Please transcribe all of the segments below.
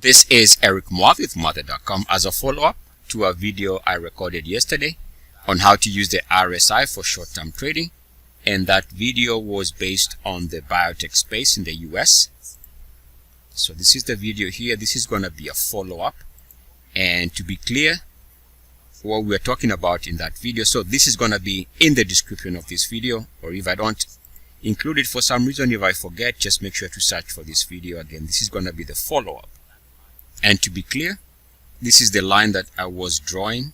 This is Eric Muathe with Muathe.com as a follow-up to a video I recorded yesterday on how to use the RSI for short-term trading, and that video was based on the biotech space in the US. So this is the video here. This is going to be a follow-up, and to be clear what we're talking about in that video, so this is going to be in the description of this video, or if I don't include it for some reason, if I forget, just make sure to search for this video again. This is going to be the follow-up. And to be clear, this is the line that I was drawing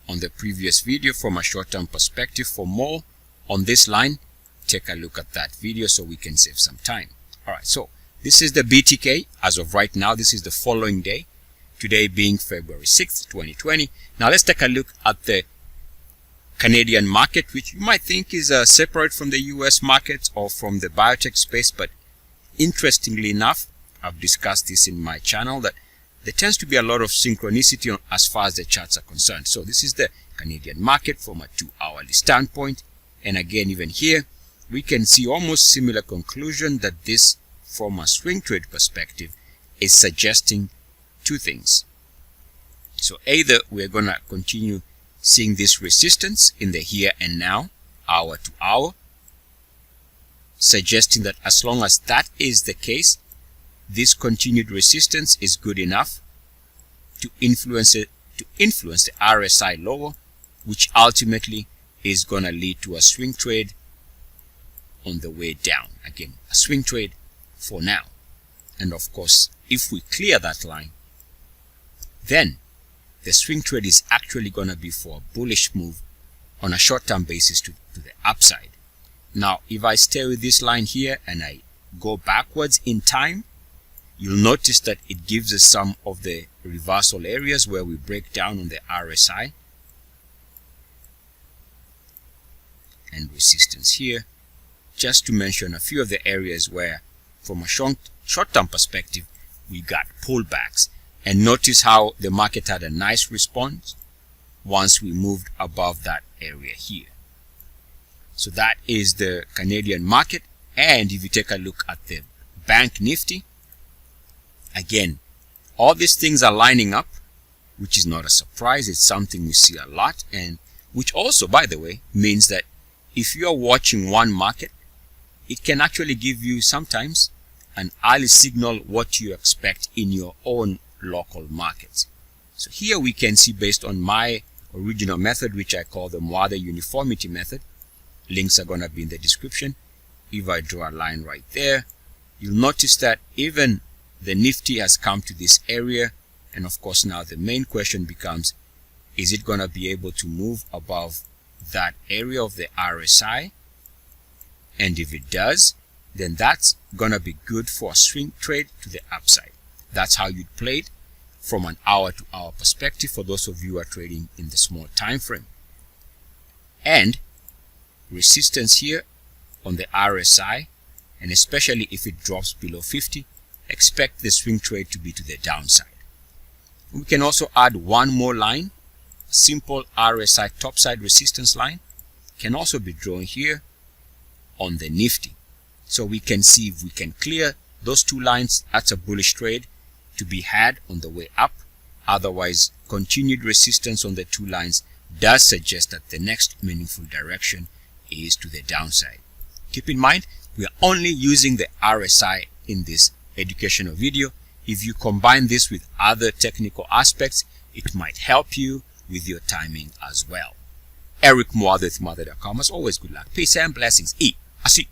on the previous video from a short-term perspective. For more on this line, take a look at that video so we can save some time. Alright, so this is the BTK as of right now. This is the following day, today being February 6th, 2020. Now let's take a look at the Canadian market, which you might think is separate from the US market or from the biotech space, but interestingly enough, I've discussed this in my channel, that there tends to be a lot of synchronicity as far as the charts are concerned. So this is the Canadian market from a 2-hourly standpoint, and again, even here we can see almost similar conclusion, that this from a swing trade perspective is suggesting two things. So either we're going to continue seeing this resistance in the here and now, hour to hour, suggesting that as long as that is the case, this continued resistance is good enough to influence the RSI lower, which ultimately is going to lead to a swing trade on the way down. Again, a swing trade for now. And of course, if we clear that line, then the swing trade is actually going to be for a bullish move on a short-term basis to the upside. Now, if I stay with this line here and I go backwards in time, you'll notice that it gives us some of the reversal areas where we break down on the RSI and resistance here, just to mention a few of the areas where from a short-term perspective we got pullbacks. And notice how the market had a nice response once we moved above that area here. So that is the Canadian market. And if you take a look at the BANKNIFTY, again, all these things are lining up, which is not a surprise. It's something we see a lot, and which also, by the way, means that if you are watching one market, it can actually give you sometimes an early signal what you expect in your own local markets. So here we can see, based on my original method, which I call the Muathe Uniformity method, links are going to be in the description. If I draw a line right there, you'll notice that even the NIFTY has come to this area, and of course now the main question becomes, is it going to be able to move above that area of the RSI? And if it does, then that's going to be good for a swing trade to the upside. That's how you'd play it from an hour-to-hour perspective for those of you who are trading in the small time frame. And resistance here on the RSI, and especially if it drops below 50, expect the swing trade to be to the downside. We can also add one more line, a simple RSI topside resistance line, can also be drawn here on the NIFTY. So we can see if we can clear those two lines, that's a bullish trade to be had on the way up. Otherwise, continued resistance on the two lines does suggest that the next meaningful direction is to the downside. Keep in mind, we are only using the RSI in this educational video. If you combine this with other technical aspects, it might help you with your timing as well. Eric Muathe with Muathe.com. As always, good luck, peace and blessings. I see.